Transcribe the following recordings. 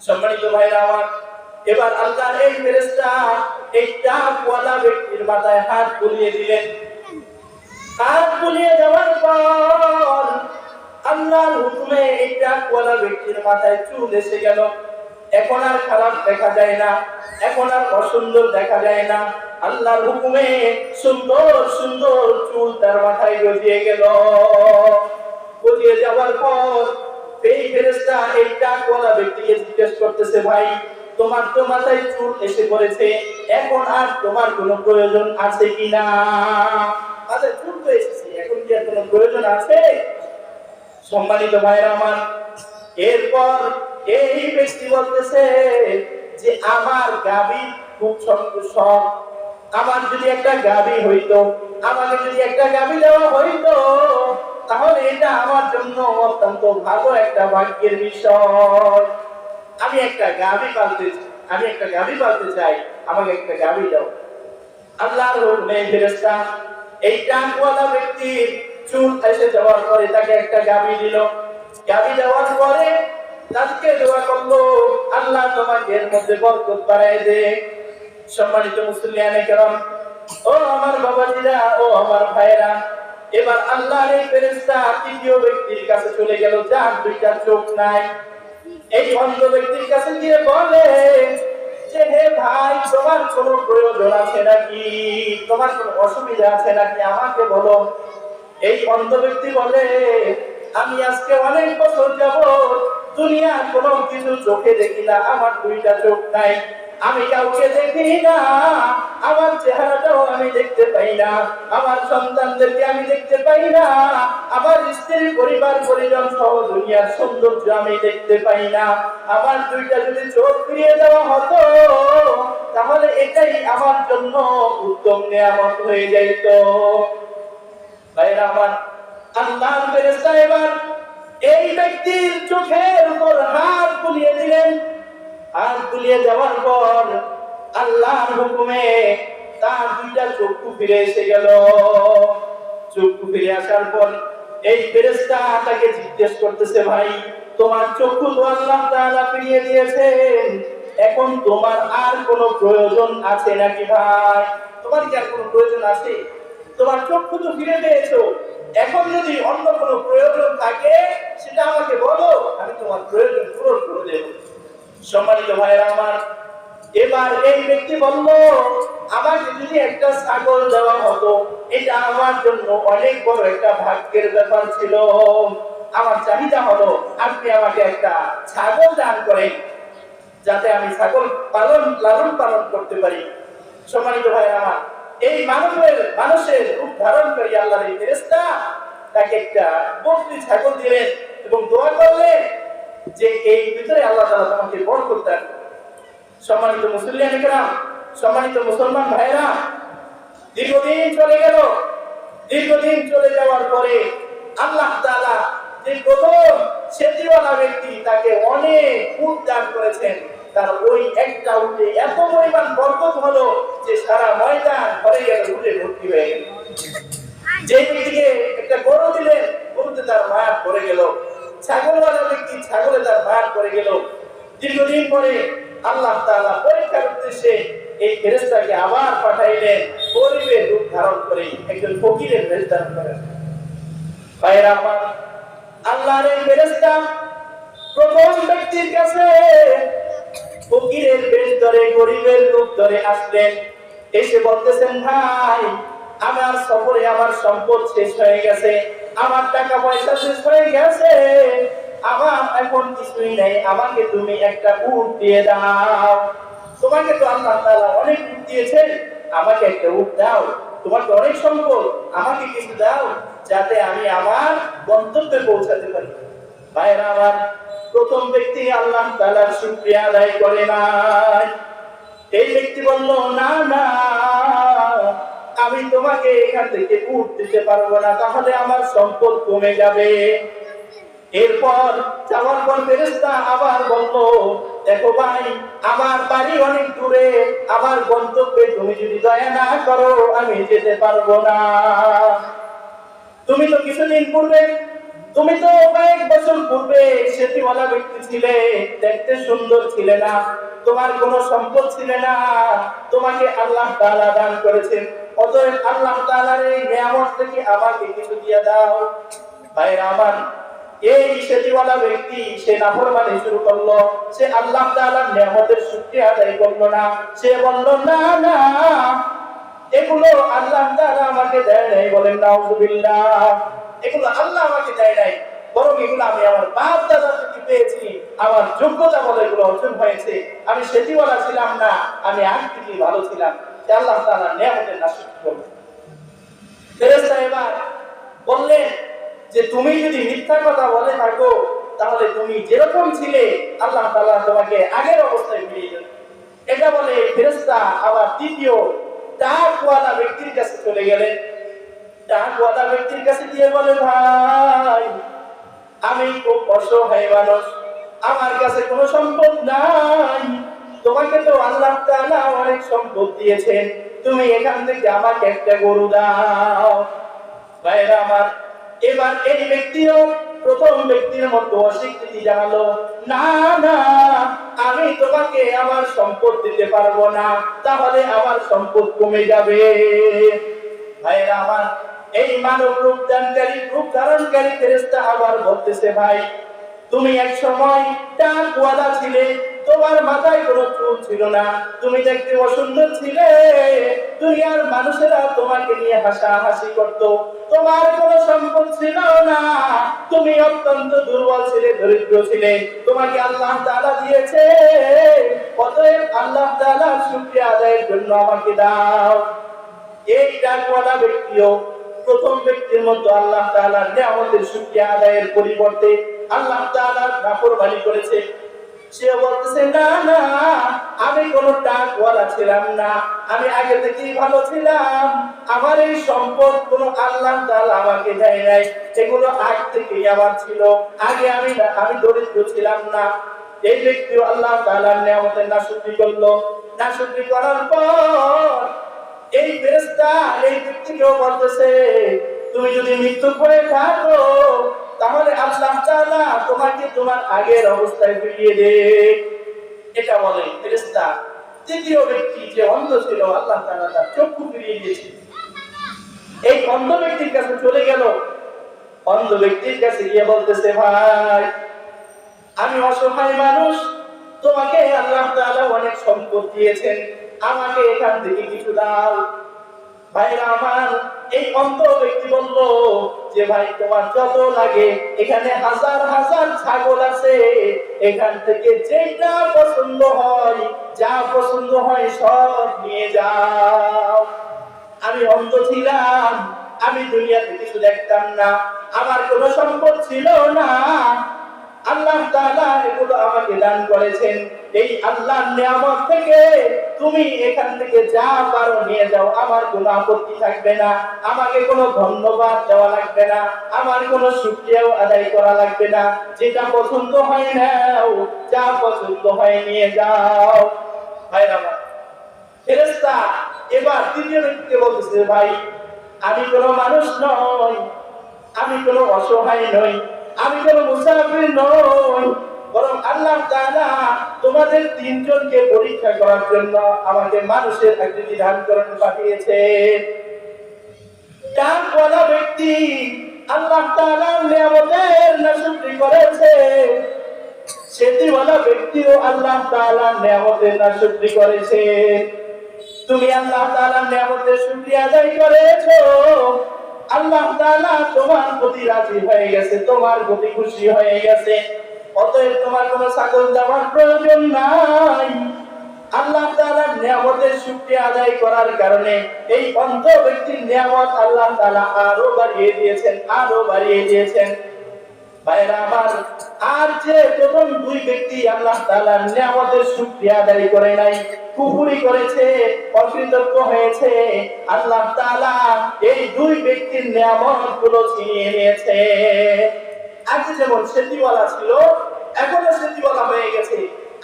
সম্মানিত ভাইরা আমার, এবার আল্লাহর এই ফেরেশতা এই তাকওয়ালা ব্যক্তির মাথায় হাত বুলিয়ে দিলেন। হাত বুলিয়ে দেওয়ার পর আল্লাহর হুকুমে এই তাকওয়ালা ব্যক্তির মাথায় চুল এসে গেল। এখন আর খারাপ দেখা যায় না, এখন আর অসুন্দর দেখা যায় না। আল্লাহর হুকুমে সুন্দর সুন্দর চুল তার মাথায় গজিয়ে গেল। গজিয়ে যাওয়ার পর এই ফেরেশতা এই তাকওয়ালা ব্যক্তিকে জিজ্ঞেস করতেছে, ভাই তোমার তো মাথায় চুল এসে পড়েছে, এখন আর তোমার কোনো প্রয়োজন আছে কিনা? মাথায় চুল তো এসেছে, এখন কি আর কোনো প্রয়োজন আছে? সম্মানিত ভাইরা আমার, এরপর এই ব্যক্তি বলতেছে যে আমার গাভী খুব শখ, আমার যদি একটা গাভী হইতো, আমাকে যদি একটা গাভী দেওয়া হইতো, তাহলে এটা আমার জন্য অত্যন্ত ভালো একটা ভাগ্যের বিষয়। আমি একটা গাভী পালতে চাই, আমাকে একটা গাভী দাও। আল্লাহর হুকুমে ফেরেশতা এই তাকওয়ালা ব্যক্তির চুল এসে যাওয়ার পরে তাকে একটা গাভী দিল। গাভী দেওয়ার পরে তাকে দোয়া করলো, আল্লাহ তোমাকে এর মধ্যে বরকত বাড়ায় দে। সম্মানিত মুসলিয়ানে কেরাম, ও আমার বাবাজিরা, ও আমার ভাইরা, এবার আল্লাহর এই ফেরেশতা তৃতীয় ব্যক্তির কাছে চলে গেল, যার দুইটা চোখ নাই। এই অন্ধ ব্যক্তির কাছে গিয়ে বলে যে, হে ভাই, তোমার কোনো প্রয়োজন আছে নাকি? তোমার কোনো অসুবিধা আছে নাকি? আমাকে বলো। এই অন্ধ ব্যক্তি বলে, আমি আজকে অনেক বছর যাবত দুনিয়ার কোনো কিছু চোখে দেখি না, আমার দুইটা চোখ নাই, আমি কাউকে দেখি না, আমার চেহারাটাও আমি দেখতে পাই না, আমার সন্তানদেরকে আমি দেখতে পাই না, আমার স্ত্রী পরিবার পরিজন সহ দুনিয়ার সৌন্দর্য আমি দেখতে পাই না। আমার দুইটা যদি চোখ ফিরিয়ে দেওয়া হতো, তাহলে এটাই আমার জন্য উত্তম নিয়ামত হয়ে যাইত। ভাইরা আমার, আল্লাহর ফেরেশতা এবার এই ব্যক্তির চোখের উপর হাত বুলিয়ে দিলেন। হাত বুলিয়ে দেওয়ার পর আল্লাহর হুকুমে তার দুইটা চক্ষু ফিরে এসে গেল। চক্ষু ফিরে আসার পর এই ফেরেশতা তাকে জিজ্ঞেস করতেছে, ভাই তোমার চক্ষু তো আল্লাহ তাআলা ফিরিয়ে দিয়েছেন, এখন তোমার আর কোনো প্রয়োজন আছে নাকি? ভাই তোমার কি আর কোনো প্রয়োজন আছে? তোমার চক্ষু তো ফিরে পেয়েছো, এখন যদি অন্য কোনো প্রয়োজন থাকে সেটা আমাকে বলো, আমি তোমার প্রয়োজন পূরণ করে দেব। সম্মানিত ভাইরা আমার, এবার এই ব্যক্তি বলল, আমাকে যদি একটা ছাগল দেওয়া হতো, এটা আমার জন্য অনেক বড় একটা ভাগ্যের ব্যাপার ছিল। আমার চাহিদা হলো আপনি আমাকে একটা ছাগল দান করেন, যাতে আমি ছাগল লালন পালন করতে পারি। সম্মানিত ভাইরা আমার, এই মানুষের রূপ ধারণ করে আল্লাহর এই ফেরেশতা তাকে একটা বকরি ছাগল দিলেন এবং দোয়া করলেন যে এই ভিতরে আল্লাহ তাআলা তোমাকে বরকত দান। সম্মানিত মুসলিয়ানে কেরাম, সম্মানিত মুসলমান ভাইরা, দীর্ঘদিন চলে যাওয়ার পরে আল্লাহ তাআলা যে প্রথম সেদিওয়ালা ব্যক্তি তাকে অনেক উট দান করেছেন, তার ওই একটা উটে এত পরিমাণ বরকত হলো যে সারা ময়দান ভরে গেল, উটে ভর্তি হয়ে গেল। যে ব্যক্তিকে একটা গরু দিলেন, গরুতে তার মায়াত পড়ে গেল। ছাগলওয়ালা ব্যক্তি, ছাগলে তার মায়াত পড়ে গেল। দীর্ঘদিন পরে আল্লাহ তাআলা পরীক্ষার উদ্দেশ্যে এই ফেরেশতাকে আবার পাঠাইলেন, গরিবের রূপ ধারণ করে একজন ফকিরের বেশ ধারণ করেন। ভাইরা আমার, আল্লাহর এই ফেরেশতা প্রথম ব্যক্তির কাছে ফকিরের বেশ ধরে, গরিবের রূপ ধরে আসলেন। এসে বলতেছেন, ভাই আমার সফরে আমার সম্পদ শেষ হয়ে গেছে, আমার টাকা পয়সা শেষ হয়ে গেছে, আমার এখন কিছুই নাই, আমাকে তুমি একটা উট দিয়ে দাও। তোমাকে তো আল্লাহ তাআলা অনেক উট দিয়েছেন, আমাকে একটা উট দাও। তোমার তো অনেক সম্পদ, আমাকে কিছু দাও যাতে আমি আমার গন্তব্যে পৌঁছাতে পারি। ভাইরা আমার, প্রথম ব্যক্তি আল্লাহ তাআলার শুকরিয়া আদায় করে নাই। এই ব্যক্তি বলল, না না, আমি তোমাকে এখান থেকে উট দিতে পারবো না, তাহলে আমার সম্পদ কমে যাবে। এরপর যাওয়ার পর ফেরেশতা আবার বলল, দেখো ভাই, আমার বাড়ি অনেক দূরে, আমার গন্তব্যে তুমি যদি দয়া না করো আমি যেতে পারবো না। তুমি তো কিছুদিন পূর্বে তুমি তো কয়েক বছর পূর্বে সেটিওয়ালা ব্যক্তি ছিলে, দেখতে সুন্দর ছিলে না, তোমার কোনো সম্পদ ছিল না, তোমাকে আল্লাহ তাআলা দান করেছেন, অতএব আল্লাহ তাআলার এই নিয়ামত থেকে আমাকে কিছু দিয়ে দাও। ভাইরা আমার, এই সেটিওয়ালা ব্যক্তি সে নাফরমানি শুরু করলো, সে আল্লাহ তাআলার নিয়ামতের শুকরিয়া আদায় করলো না, সে বলল না না, এগুলো আল্লাহ তাআলা আমাকে দেয় নাই। বলেন নাউযুবিল্লাহ। এগুলো আল্লাহ আমাকে দেয় নাই, বরং এগুলো আমি আমার বাপ দাদা থেকে পেয়েছি, আমার যোগ্যতা বলে এগুলো অর্জন হয়েছে। আমি সেটিওয়ালা ছিলাম না, আমি আগ থেকে ভালো ছিলাম। আল্লাহ তাআলা নিয়ামতের নাশকরি করবে। ফেরেশতা এবার বললেন যে তুমি যদি মিথ্যা কথা বলে থাকো, তাহলে তুমি যেরকম ছিলে আল্লাহ তাআলা তোমাকে আগের অবস্থায় ফিরিয়ে দেবে। এটা বলে ফেরেশতা আবার তৃতীয় টাকওয়ালা ব্যক্তির কাছে চলে গেলেন। টাকওয়ালা ব্যক্তির কাছে গিয়ে বলে, ভাই আমি খুব অসহায় মানুষ, আমার কাছে কোনো সম্পদ নাই, তোমাকে তো আল্লাহ তাআলা অনেক সম্পদ দিয়েছেন, তুমি এখান থেকে আমাকে একটা গরু দাও। ভাইরা আমার, এবার এই ব্যক্তিও প্রথম ব্যক্তির মতো অস্বীকৃতি জানালো, না না, আমি তোমাকে আমার সম্পদ দিতে পারবো না, তাহলে আমার সম্পদ কমে যাবে। ভাইরা আমার, এই মানব রূপ দানকারী, রূপ ধারণকারী ফেরেশতা আবার বলতেছে, ভাই তুমি এক সময় টাকওয়ালা ছিলে, তোমার মাথায় কোনো চুল ছিল না, তুমি দেখতে অসুন্দর ছিলে, দুনিয়ার মানুষেরা তোমাকে নিয়ে হাসাহাসি করত, তোমার কোনো সম্পদ ছিল না, তুমি অত্যন্ত দুর্বল ছিলে, দরিদ্র ছিলে, তোমাকে আল্লাহ তাআলা দিয়েছে, অতএব আল্লাহ তাআলার শুকরিয়া আদায়ের জন্য আমাকে দাও। এই টাকওয়ালা ব্যক্তিও প্রথম ব্যক্তির মতো আল্লাহ তাআলার নিয়ামতের শুকরিয়া আদায়ের পরিবর্তে আল্লাহ তাআলার নাফরমানি করেছে। সে বলতেছে, না না, আমি কোন টাকওয়ালা ছিলাম না, আমি আগে থেকেই ভালো ছিলাম, আমার এই সম্পদ কোন আল্লাহ তাআলা আমাকে দেয় নাই, এগুলো আগে থেকেই আমার ছিল, আগে আমি দরিদ্র ছিলাম না। এই ব্যক্তিও আল্লাহ তাআলার নিয়ামতের নাশকরি করলো। নাশকরি করার পর এই ফেরেশতা এই ব্যক্তিকেও বলতেছে, তুমি যদি মৃত্যুক হয়ে থাকো, তাহলে আল্লাহ তাআলা তোমাকে তোমার আগের অবস্থায় ফিরিয়ে দেয়। এটা বলে ফেরেশতা। তৃতীয় ব্যক্তি যে অন্ধ ছিল, আল্লাহ তাআলা তার চক্ষু ফিরিয়ে দিয়েছে। এই অন্ধ ব্যক্তির কাছে চলে গেল। অন্ধ ব্যক্তির কাছে গিয়ে বলতেছে, ভাই আমি অসহায় মানুষ, তোমাকে আল্লাহ তাআলা অনেক সম্পদ দিয়েছেন, আমাকে এখান থেকে কিছু দাও। ভাইরা আমার, এই অন্ধ ব্যক্তি বলল যে, ভাই তোমার যত লাগে, এখানে হাজার হাজার ছাগল আছে, এখান থেকে যেটা পছন্দ হয়, যা পছন্দ হয় সব নিয়ে যাও। আমি অন্ধ ছিলাম, আমি দুনিয়াতে কিছু দেখতাম না, আমার কোনো সম্পদ ছিল না, আল্লাহ তাআলা এগুলো আমাকে দান করেছেন, এই আল্লাহর নিয়ামত থেকে তুমি এখান থেকে যা পারো নিয়ে যাও, আমার কোনো আপত্তি থাকবে না, আমাকে কোনো ধন্যবাদ দেওয়া লাগবে না, আমার কোনো শুকরিয়াও আদায় করা লাগবে না, যেটা পছন্দ হয় নাও, যা পছন্দ হয় নিয়ে যাও। ভাইরা আমার, ফেরেশতা এবার তৃতীয় ব্যক্তিকে বলতেছে, ভাই আমি কোনো মানুষ নই, আমি কোনো অসহায় নই, আমি কোনো মুসাফির নই, বরং আল্লাহ তাআলা তোমাদের তিনজনকে পরীক্ষা করার জন্য আমাকে মানুষের আকৃতি ধারণ করে পাঠিয়েছেন। টাকওয়ালা ব্যক্তি আল্লাহ তাআলার নিয়ামতের নাশকরি করেছে, সেটিওয়ালা ব্যক্তিও আল্লাহ তাআলার নিয়ামতের নাশকরি করেছে। তুমি আল্লাহ তাআলার নিয়ামতের শুকরিয়া আদায় করেছো, আল্লাহ তাআলা তোমার প্রতি রাজি হয়ে গেছে, তোমার প্রতি খুশি হয়ে গেছে, অতএব তোমার কোনো ছাগল দেওয়ার প্রয়োজন নাই। আল্লাহ তাআলার নিয়ামতের শুকরিয়া আদায় করার কারণে এই অন্ধ ব্যক্তির নিয়ামত আল্লাহ তাআলা আরো বাড়িয়ে দিয়েছেন, আরো বাড়িয়ে দিয়েছেন। ভাইরা আমার, আর যে প্রথম দুই ব্যক্তি আল্লাহ তাআলার নিয়ামতের শুকরিয়া আদায় করে নাই, কুফরি করেছে, অকৃতজ্ঞ হয়েছে, আল্লাহ তাআলা এই দুই ব্যক্তির নিয়ামতগুলো ছিনিয়ে নিয়েছে। আগে যেমন সেতিওয়ালা ছিল, এখনো সেতিওয়ালা হয়ে গেছে।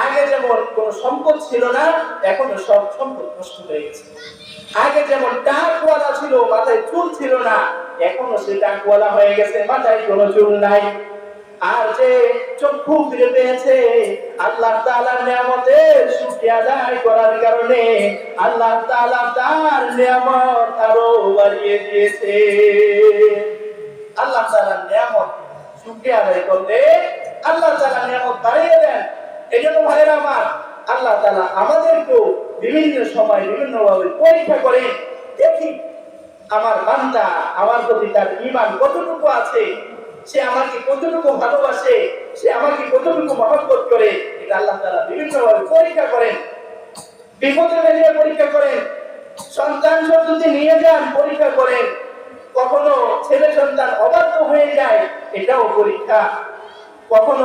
আগে যেমন কোন সম্পদ ছিল না, এখনো সব সম্পদ নষ্ট হয়ে গেছে। আগে যেমন টাকওয়ালা ছিল, মাথায় চুল ছিল না, এখনো সে টাকওয়ালা হয়ে গেছে, মাথায় কোনো চুল নাই। আর যে চক্ষু ফিরে পেয়েছে, আল্লাহ তাআলার নিয়ামতের শুকরিয়া আদায় করার কারণে আল্লাহ তাআলা তার নিয়ামত আরো বাড়িয়ে দিয়েছে। আল্লাহ তাআলার নিয়ামত শুকরিয়া আদায় করলে আল্লাহ তাআলা নিয়ামত বাড়িয়ে দেন। এজন্য ভাইরা আমার, আল্লাহ তাআলা আমাদেরকে বিভিন্ন সময় বিভিন্ন ভাবে পরীক্ষা করে, দেখি আমার বান্দা আমার প্রতি তার ঈমান কতটুকু আছে, সে আমাকে কতটুকু ভালোবাসে, সে আমাকে কতটুকু মহব্বত করে। এটা আল্লাহ তাআলা বিভিন্ন ভাবে পরীক্ষা করেন। বিপদে ফেলে পরীক্ষা করেন, সন্তান সন্ততি নিয়ে যান পরীক্ষা করেন, কখনো ছেলে সন্তান অবাধ্য হয়ে যায়, এটাও পরীক্ষা, কখনো